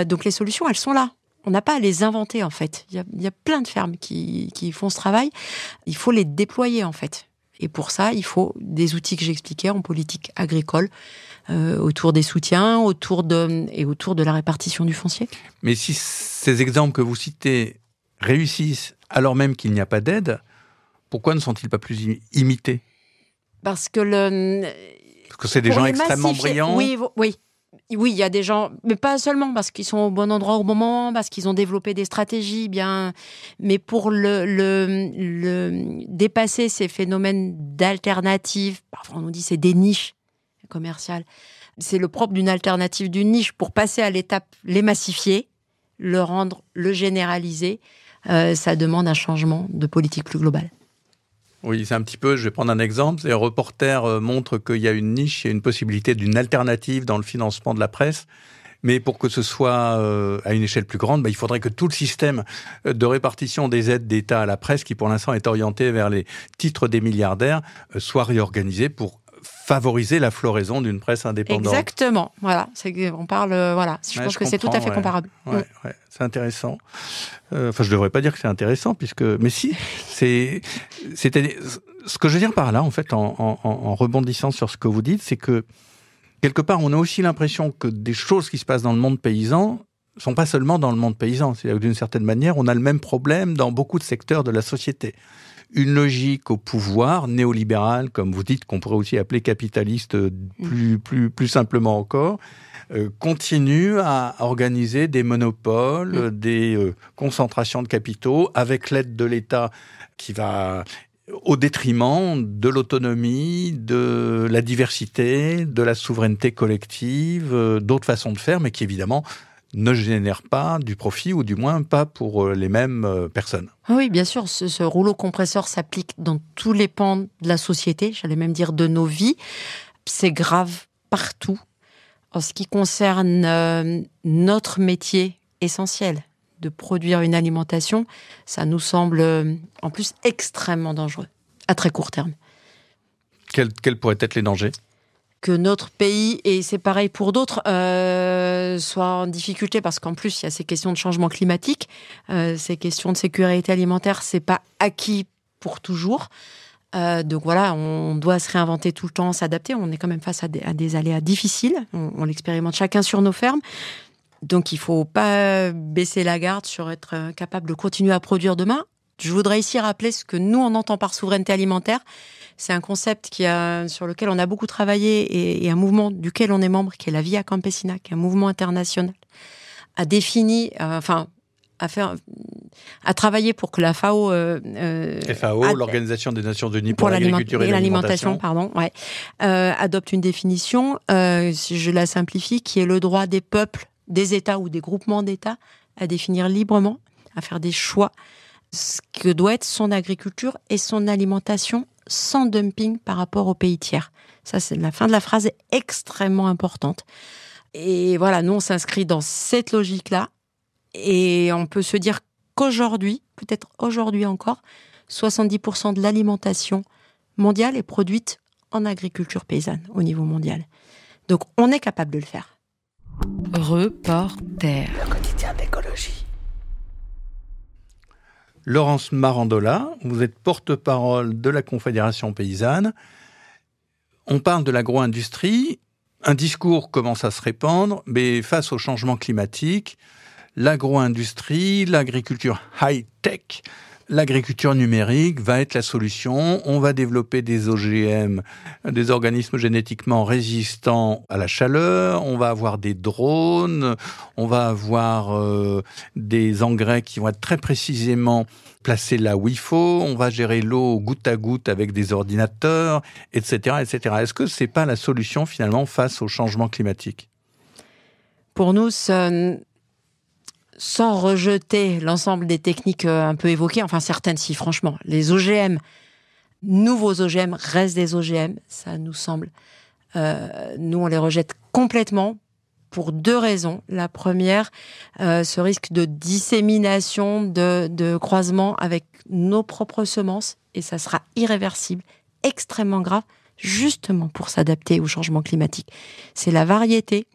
Donc les solutions, elles sont là. On n'a pas à les inventer en fait. Il y a plein de fermes qui font ce travail. Il faut les déployer en fait. Et pour ça, il faut des outils que j'expliquais en politique agricole, autour des soutiens, autour de la répartition du foncier. Mais si ces exemples que vous citez réussissent alors même qu'il n'y a pas d'aide, pourquoi ne sont-ils pas plus imités ? Parce que c'est des gens extrêmement brillants. Oui, il y a des gens, mais pas seulement parce qu'ils sont au bon endroit au bon moment, parce qu'ils ont développé des stratégies bien, mais pour le dépasser ces phénomènes d'alternatives. Parfois on nous dit c'est des niches commerciales. C'est le propre d'une alternative, d'une niche, pour passer à l'étape, les massifier, le généraliser. Ça demande un changement de politique plus globale. Oui, c'est un petit peu, je vais prendre un exemple, les reporters montrent qu'il y a une niche, il y a une possibilité d'une alternative dans le financement de la presse, mais pour que ce soit à une échelle plus grande, il faudrait que tout le système de répartition des aides d'État à la presse, qui pour l'instant est orienté vers les titres des milliardaires, soit réorganisé pour favoriser la floraison d'une presse indépendante. Exactement, voilà. On parle, voilà. Je pense que c'est tout à fait comparable. Ouais, c'est intéressant. Enfin, je devrais pas dire que c'est intéressant, mais si, c'était ce que je veux dire par là, en fait, en rebondissant sur ce que vous dites, c'est que quelque part, on a aussi l'impression que des choses qui se passent dans le monde paysan sont pas seulement dans le monde paysan. C'est-à-dire que d'une certaine manière, on a le même problème dans beaucoup de secteurs de la société. Une logique au pouvoir néolibérale, comme vous dites, qu'on pourrait aussi appeler capitaliste plus simplement encore, continue à organiser des monopoles, des concentrations de capitaux avec l'aide de l'État qui va au détriment de l'autonomie, de la diversité, de la souveraineté collective, d'autres façons de faire, mais qui évidemment ne génère pas du profit, ou du moins pas pour les mêmes personnes. Oui, bien sûr, ce rouleau compresseur s'applique dans tous les pans de la société, j'allais même dire de nos vies. C'est grave partout. En ce qui concerne notre métier essentiel, de produire une alimentation, ça nous semble en plus extrêmement dangereux, à très court terme. Quels pourraient être les dangers ? Que notre pays, et c'est pareil pour d'autres, soit en difficulté, parce qu'en plus, il y a ces questions de changement climatique, ces questions de sécurité alimentaire, c'est pas acquis pour toujours. Donc voilà, on doit se réinventer tout le temps, s'adapter. On est quand même face à des aléas difficiles. On l'expérimente chacun sur nos fermes. Donc il faut pas baisser la garde sur être capable de continuer à produire demain, Je voudrais ici rappeler ce que nous, on entend par souveraineté alimentaire. C'est un concept sur lequel on a beaucoup travaillé et un mouvement duquel on est membre, qui est la Via Campesina, qui est un mouvement international, a défini, a travaillé pour que la FAO... l'Organisation des Nations Unies pour l'agriculture et l'alimentation, adopte une définition, si je la simplifie, qui est le droit des peuples, des États ou des groupements d'États à définir librement, à faire des choix, ce que doit être son agriculture et son alimentation sans dumping par rapport aux pays tiers. Ça, c'est la fin de la phrase est extrêmement importante. Et voilà, nous, on s'inscrit dans cette logique-là. Et on peut se dire qu'aujourd'hui, peut-être aujourd'hui encore, 70% de l'alimentation mondiale est produite en agriculture paysanne au niveau mondial. Donc, on est capable de le faire. Reporter. Le quotidien d'écologie. Laurence Marandola, vous êtes porte-parole de la Confédération paysanne. On parle de l'agro-industrie. Un discours commence à se répandre, mais face au changement climatique, l'agro-industrie, l'agriculture high-tech, l'agriculture numérique va être la solution. On va développer des OGM, des organismes génétiquement résistants à la chaleur. On va avoir des drones. On va avoir des engrais qui vont être très précisément placés là où il faut. On va gérer l'eau goutte à goutte avec des ordinateurs, etc., etc. Est-ce que c'est pas la solution finalement face au changement climatique ? Pour nous, sans rejeter l'ensemble des techniques un peu évoquées, enfin certaines si, franchement, les OGM, nouveaux OGM restent des OGM, ça nous semble. Nous, on les rejette complètement pour deux raisons. La première, ce risque de dissémination, de croisement avec nos propres semences, et ça sera irréversible, extrêmement grave, justement pour s'adapter au changement climatique. C'est la variété,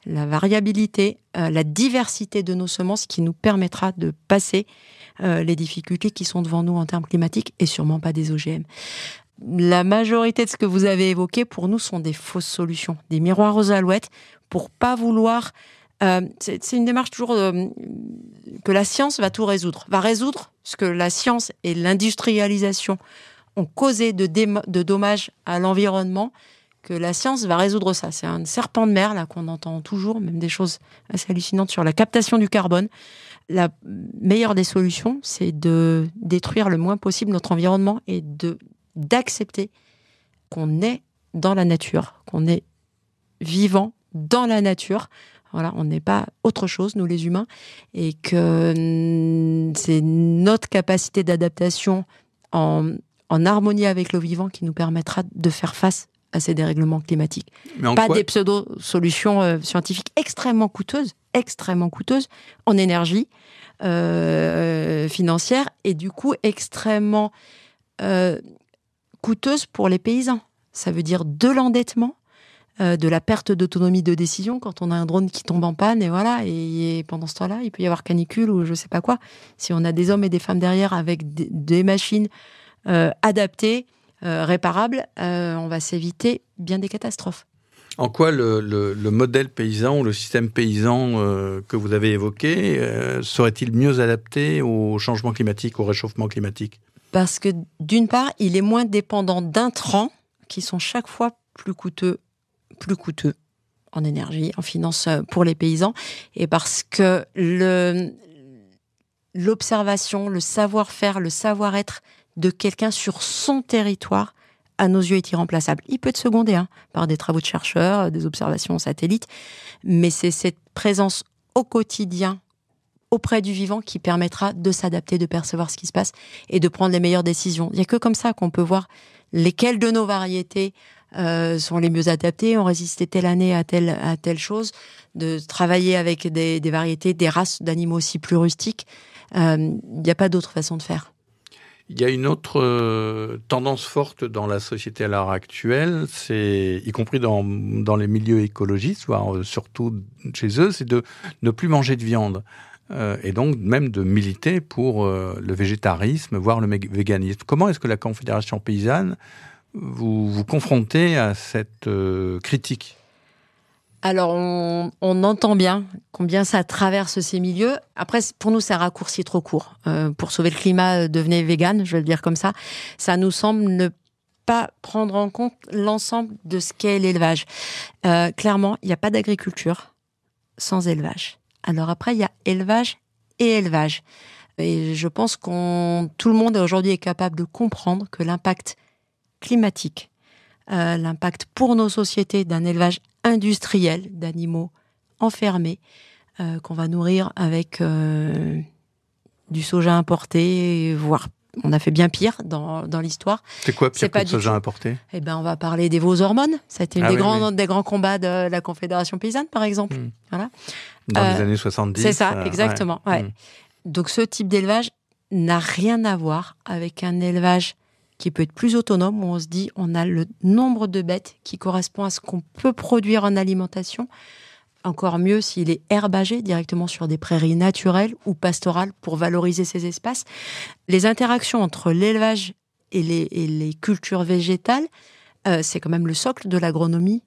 la variabilité, la diversité de nos semences qui nous permettra de passer les difficultés qui sont devant nous en termes climatiques et sûrement pas des OGM. La majorité de ce que vous avez évoqué, pour nous, sont des fausses solutions, des miroirs aux alouettes pour pas vouloir... c'est une démarche toujours que la science va tout résoudre. Va résoudre ce que la science et l'industrialisation ont causé de dommages à l'environnement, que la science va résoudre ça. C'est un serpent de mer là qu'on entend toujours, même des choses assez hallucinantes sur la captation du carbone. La meilleure des solutions, c'est de détruire le moins possible notre environnement et d'accepter qu'on est dans la nature, qu'on est vivant dans la nature. Voilà, on n'est pas autre chose, nous les humains, et que c'est notre capacité d'adaptation en harmonie avec le vivant qui nous permettra de faire face à ces dérèglements climatiques. Des pseudo-solutions scientifiques extrêmement coûteuses en énergie financière et du coup extrêmement coûteuses pour les paysans. Ça veut dire de l'endettement, de la perte d'autonomie de décision quand on a un drone qui tombe en panne et voilà, et pendant ce temps-là, il peut y avoir canicule ou je sais pas quoi. Si on a des hommes et des femmes derrière avec des machines adaptées, réparables, on va s'éviter bien des catastrophes. En quoi le modèle paysan ou le système paysan que vous avez évoqué serait-il mieux adapté au changement climatique, au réchauffement climatique ? Parce que d'une part, il est moins dépendant d'intrants qui sont chaque fois plus coûteux en énergie, en finance pour les paysans, et parce que l'observation, le savoir-faire, le savoir-être de quelqu'un sur son territoire, à nos yeux, est irremplaçable. Il peut être secondé par des travaux de chercheurs, des observations satellites, mais c'est cette présence au quotidien, auprès du vivant, qui permettra de s'adapter, de percevoir ce qui se passe et de prendre les meilleures décisions. Il n'y a que comme ça qu'on peut voir lesquelles de nos variétés sont les mieux adaptées, ont résisté telle année à telle chose, de travailler avec des variétés, des races d'animaux aussi plus rustiques. Il n'y a pas d'autre façon de faire. Il y a une autre tendance forte dans la société à l'heure actuelle, c'est, y compris dans les milieux écologistes, voire surtout chez eux, c'est de ne plus manger de viande. Et donc même de militer pour le végétarisme, voire le véganisme. Comment est-ce que la Confédération paysanne vous confrontez à cette critique ? Alors, on entend bien combien ça traverse ces milieux. Après, pour nous, c'est un raccourci trop court. Pour sauver le climat, devenez vegan, je vais le dire comme ça. Ça nous semble ne pas prendre en compte l'ensemble de ce qu'est l'élevage. Clairement, il n'y a pas d'agriculture sans élevage. Alors après, il y a élevage et élevage. Et je pense tout le monde aujourd'hui est capable de comprendre que l'impact climatique, l'impact pour nos sociétés d'un élevage industriel d'animaux enfermés qu'on va nourrir avec du soja importé, voire on a fait bien pire dans l'histoire. C'est quoi pire que le soja importé ? Eh ben, on va parler des veaux hormones. Ça a été des grands combats de la Confédération paysanne, par exemple. Voilà. Dans les années 70. C'est ça, exactement. Ouais. Donc, ce type d'élevage n'a rien à voir avec un élevage qui peut être plus autonome, où on se dit on a le nombre de bêtes qui correspond à ce qu'on peut produire en alimentation. Encore mieux s'il est herbagé directement sur des prairies naturelles ou pastorales pour valoriser ces espaces. Les interactions entre l'élevage et les cultures végétales, c'est quand même le socle de l'agronomie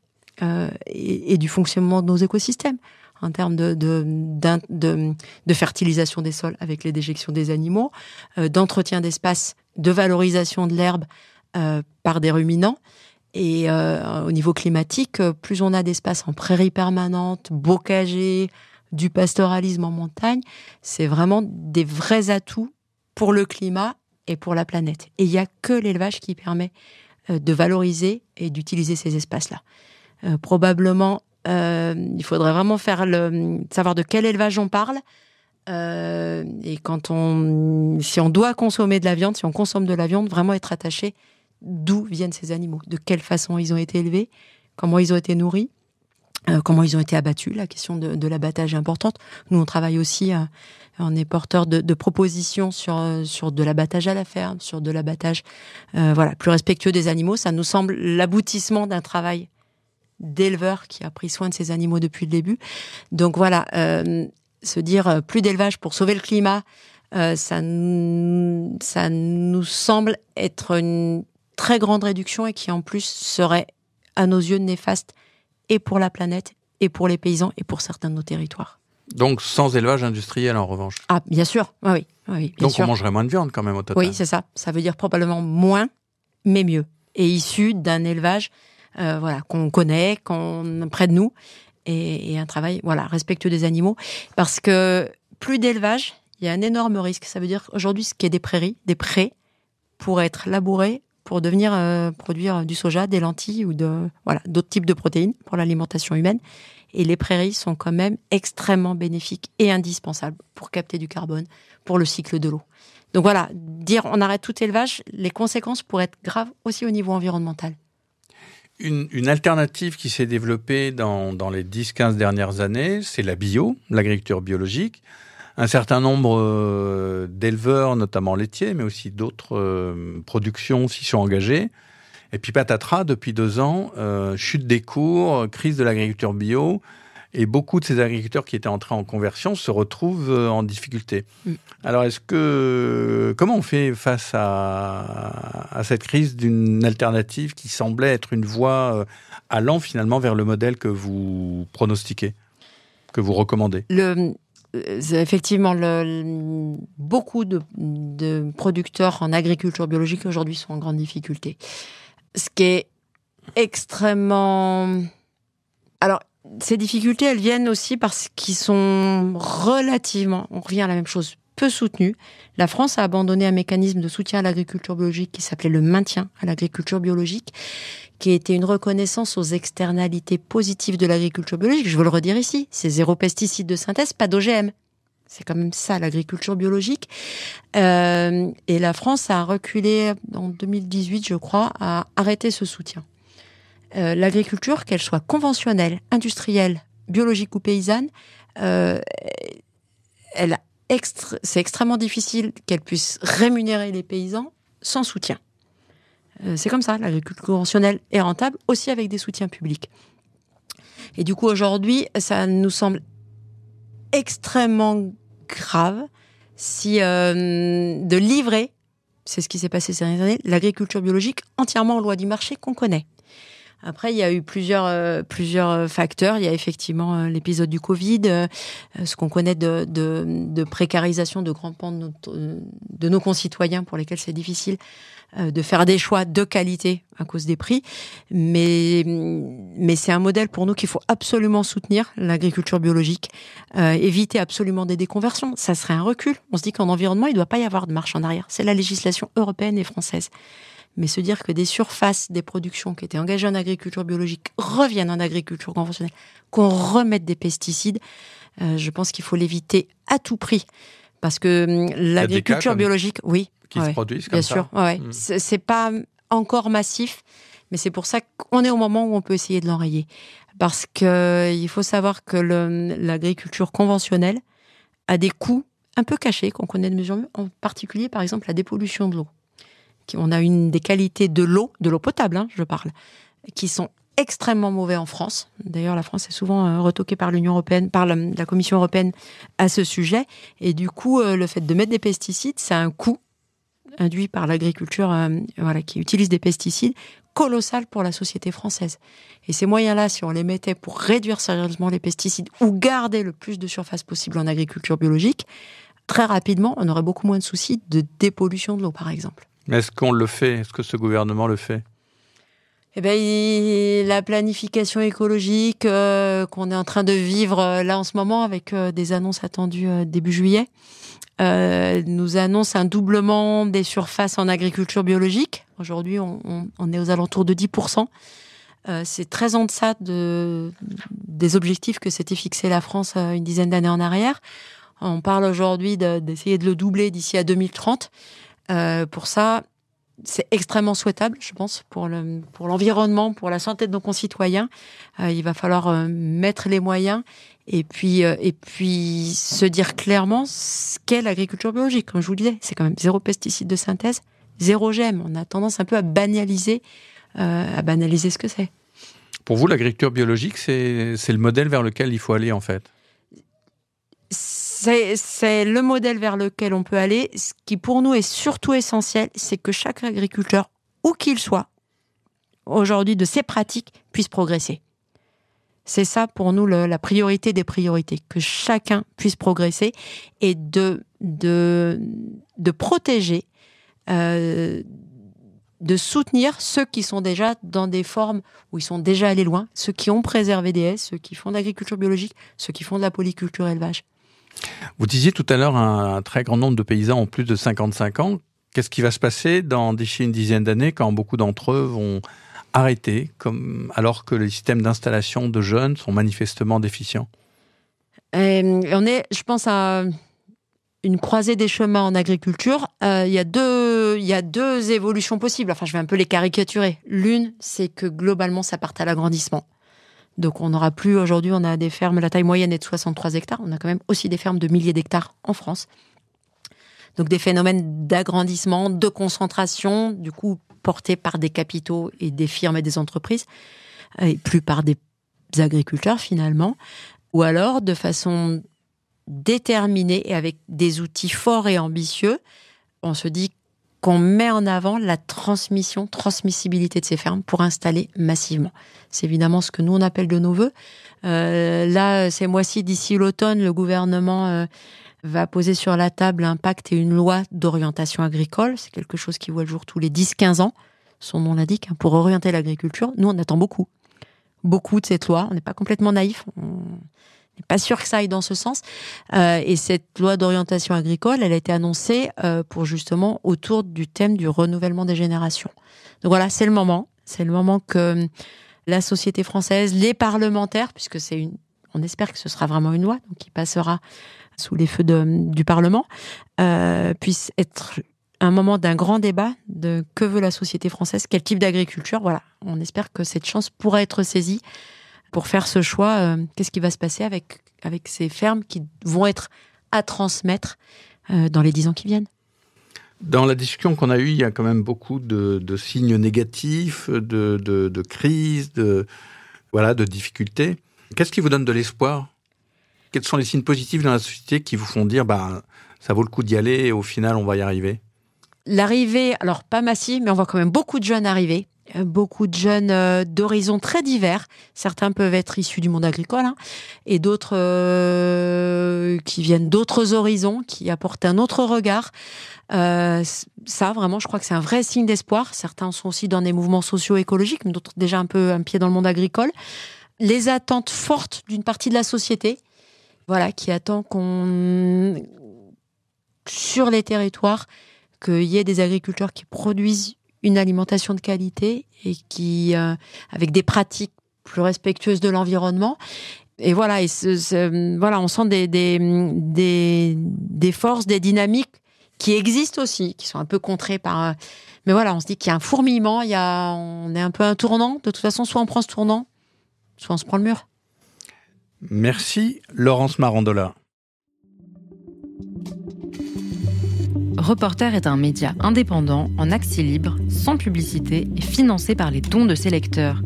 et du fonctionnement de nos écosystèmes. En termes de fertilisation des sols avec les déjections des animaux, d'entretien d'espace, de valorisation de l'herbe par des ruminants. Et au niveau climatique, plus on a d'espace en prairie permanente, bocagers, du pastoralisme en montagne, c'est vraiment des vrais atouts pour le climat et pour la planète. Et il n'y a que l'élevage qui permet de valoriser et d'utiliser ces espaces-là. Probablement, il faudrait vraiment savoir de quel élevage on parle. Et si on doit consommer de la viande, si on consomme de la viande, vraiment être attaché d'où viennent ces animaux, de quelle façon ils ont été élevés, comment ils ont été nourris, comment ils ont été abattus. La question de l'abattage est importante. Nous, on travaille aussi, on est porteur de propositions sur de l'abattage à la ferme, sur de l'abattage plus respectueux des animaux. Ça nous semble l'aboutissement d'un travail d'éleveur qui a pris soin de ces animaux depuis le début. Donc voilà, se dire plus d'élevage pour sauver le climat, ça nous semble être une très grande réduction et qui en plus serait à nos yeux néfaste et pour la planète et pour les paysans et pour certains de nos territoires. Donc sans élevage industriel en revanche. Ah bien sûr, oui. Bien donc sûr. On mangerait moins de viande quand même au total. Oui, c'est ça. Ça veut dire probablement moins, mais mieux. Et issu d'un élevage qu'on connaît, près de nous, et un travail respectueux des animaux. Parce que plus d'élevage, il y a un énorme risque. Ça veut dire qu'aujourd'hui, ce qui est des prés, pourraient être labourés pour devenir produire du soja, des lentilles ou d'autres types de protéines pour l'alimentation humaine. Et les prairies sont quand même extrêmement bénéfiques et indispensables pour capter du carbone, pour le cycle de l'eau. Donc voilà, dire on arrête tout élevage, les conséquences pourraient être graves aussi au niveau environnemental. Une alternative qui s'est développée dans les 10-15 dernières années, c'est l'agriculture biologique. Un certain nombre d'éleveurs, notamment laitiers, mais aussi d'autres productions s'y sont engagés. Et puis patatras, depuis 2 ans, chute des cours, crise de l'agriculture bio, et beaucoup de ces agriculteurs qui étaient entrés en conversion se retrouvent en difficulté. Alors, comment on fait face à cette crise d'une alternative qui semblait être une voie allant finalement vers le modèle que vous pronostiquez, que vous recommandez ? Effectivement, beaucoup de producteurs en agriculture biologique aujourd'hui sont en grande difficulté. Ce qui est extrêmement... Alors, ces difficultés, elles viennent aussi parce qu'ils sont relativement, on revient à la même chose, peu soutenus. La France a abandonné un mécanisme de soutien à l'agriculture biologique qui s'appelait le maintien à l'agriculture biologique, qui était une reconnaissance aux externalités positives de l'agriculture biologique. Je veux le redire ici, c'est 0 pesticides de synthèse, pas d'OGM. C'est quand même ça, l'agriculture biologique. Et la France a reculé en 2018, je crois, à arrêter ce soutien. L'agriculture, qu'elle soit conventionnelle, industrielle, biologique ou paysanne, c'est extrêmement difficile qu'elle puisse rémunérer les paysans sans soutien. C'est comme ça, l'agriculture conventionnelle est rentable, aussi avec des soutiens publics. Et du coup, aujourd'hui, ça nous semble extrêmement grave de livrer, c'est ce qui s'est passé ces dernières années, l'agriculture biologique entièrement aux lois du marché qu'on connaît. Après, il y a eu plusieurs facteurs. Il y a effectivement l'épisode du Covid, ce qu'on connaît de précarisation de grands pans de nos concitoyens pour lesquels c'est difficile de faire des choix de qualité à cause des prix. Mais c'est un modèle pour nous qu'il faut absolument soutenir, l'agriculture biologique, éviter absolument des déconversions. Ça serait un recul. On se dit qu'en environnement, il ne doit pas y avoir de marche en arrière. C'est la législation européenne et française. Mais se dire que des surfaces, des productions qui étaient engagées en agriculture biologique reviennent en agriculture conventionnelle, qu'on remette des pesticides, je pense qu'il faut l'éviter à tout prix. Parce que l'agriculture biologique, oui. Qui se produisent comme ça. Bien sûr, ouais. C'est pas encore massif, mais c'est pour ça qu'on est au moment où on peut essayer de l'enrayer. Parce qu'il faut savoir que l'agriculture conventionnelle a des coûts un peu cachés qu'on connaît de mesure, en particulier, par exemple, la dépollution de l'eau. On a une des qualités de l'eau potable, je parle, qui sont extrêmement mauvais en France. D'ailleurs, la France est souvent retoquée par l'Union européenne, par la Commission européenne à ce sujet. Et du coup, le fait de mettre des pesticides, c'est un coût induit par l'agriculture qui utilise des pesticides, colossal pour la société française. Et ces moyens-là, si on les mettait pour réduire sérieusement les pesticides ou garder le plus de surface possible en agriculture biologique, très rapidement, on aurait beaucoup moins de soucis de dépollution de l'eau, par exemple. Mais est-ce qu'on le fait ? Est-ce que ce gouvernement le fait ? Eh bien, la planification écologique qu'on est en train de vivre là en ce moment, avec des annonces attendues début juillet, nous annonce un doublement des surfaces en agriculture biologique. Aujourd'hui, on est aux alentours de 10%. C'est très en deçà des objectifs que s'était fixé la France une dizaine d'années en arrière. On parle aujourd'hui d'essayer de le doubler d'ici à 2030. Pour ça, c'est extrêmement souhaitable, je pense, pour l'environnement, pour la santé de nos concitoyens. Il va falloir mettre les moyens et puis se dire clairement ce qu'est l'agriculture biologique. Comme je vous le disais, c'est quand même 0 pesticides de synthèse, 0 GM. On a tendance un peu à banaliser ce que c'est. Pour vous, l'agriculture biologique, c'est le modèle vers lequel il faut aller, en fait ? C'est le modèle vers lequel on peut aller. Ce qui, pour nous, est surtout essentiel, c'est que chaque agriculteur, où qu'il soit, aujourd'hui, de ses pratiques, puisse progresser. C'est ça, pour nous, la priorité des priorités. Que chacun puisse progresser et de protéger, de soutenir ceux qui sont déjà dans des formes où ils sont déjà allés loin, ceux qui ont préservé des haies, ceux qui font de l'agriculture biologique, ceux qui font de la polyculture élevage. Vous disiez tout à l'heure un très grand nombre de paysans ont plus de 55 ans. Qu'est-ce qui va se passer d'ici une dizaine d'années quand beaucoup d'entre eux vont arrêter, alors que les systèmes d'installation de jeunes sont manifestement déficients ? On est, je pense, à une croisée des chemins en agriculture. Il y a deux évolutions possibles. Enfin, je vais un peu les caricaturer. L'une, c'est que globalement, ça parte à l'agrandissement. Donc on n'aura plus, aujourd'hui, on a des fermes, la taille moyenne est de 63 hectares. On a quand même aussi des fermes de milliers d'hectares en France. Donc des phénomènes d'agrandissement, de concentration, du coup portés par des capitaux et des firmes et des entreprises, et plus par des agriculteurs finalement. Ou alors, de façon déterminée et avec des outils forts et ambitieux, on se dit qu'on met en avant la transmissibilité de ces fermes pour installer massivement. C'est évidemment ce que nous, on appelle de nos voeux. Là, ces mois-ci, d'ici l'automne, le gouvernement va poser sur la table un pacte et une loi d'orientation agricole. C'est quelque chose qui voit le jour tous les 10-15 ans, son nom l'indique, pour orienter l'agriculture. Nous, on attend beaucoup de cette loi. On n'est pas complètement naïf. On n'est pas sûr que ça aille dans ce sens. Et cette loi d'orientation agricole, elle a été annoncée pour justement autour du thème du renouvellement des générations. Donc voilà, c'est le moment. C'est le moment que la société française, les parlementaires, puisque on espère que ce sera vraiment une loi, donc qui passera sous les feux du Parlement, puisse être un moment d'un grand débat de que veut la société française, quel type d'agriculture. Voilà, on espère que cette chance pourra être saisie pour faire ce choix. Qu'est-ce qui va se passer avec ces fermes qui vont être à transmettre dans les 10 ans qui viennent? Dans la discussion qu'on a eue, il y a quand même beaucoup de signes négatifs, de crises, de difficultés. Qu'est-ce qui vous donne de l'espoir? Quels sont les signes positifs dans la société qui vous font dire ça vaut le coup d'y aller et au final on va y arriver? L'arrivée, alors pas massive, mais on voit quand même beaucoup de jeunes arriver. beaucoup de jeunes d'horizons très divers. Certains peuvent être issus du monde agricole, et d'autres qui viennent d'autres horizons, qui apportent un autre regard. Ça, vraiment, je crois que c'est un vrai signe d'espoir. Certains sont aussi dans des mouvements socio-écologiques, d'autres déjà un pied dans le monde agricole. Les attentes fortes d'une partie de la société, qui attend sur les territoires, qu'il y ait des agriculteurs qui produisent une alimentation de qualité et qui, avec des pratiques plus respectueuses de l'environnement. Et on sent des forces, des dynamiques qui existent aussi, qui sont un peu contrées par... Mais on se dit qu'il y a un fourmillement, on est un peu à un tournant. De toute façon, soit on prend ce tournant, soit on se prend le mur. Merci, Laurence Marandola. Reporter est un média indépendant, en accès libre, sans publicité et financé par les dons de ses lecteurs.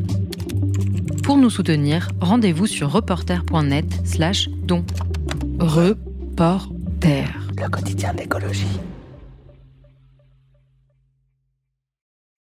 Pour nous soutenir, rendez-vous sur reporter.net/dons. Reporter. Le quotidien de l'écologie.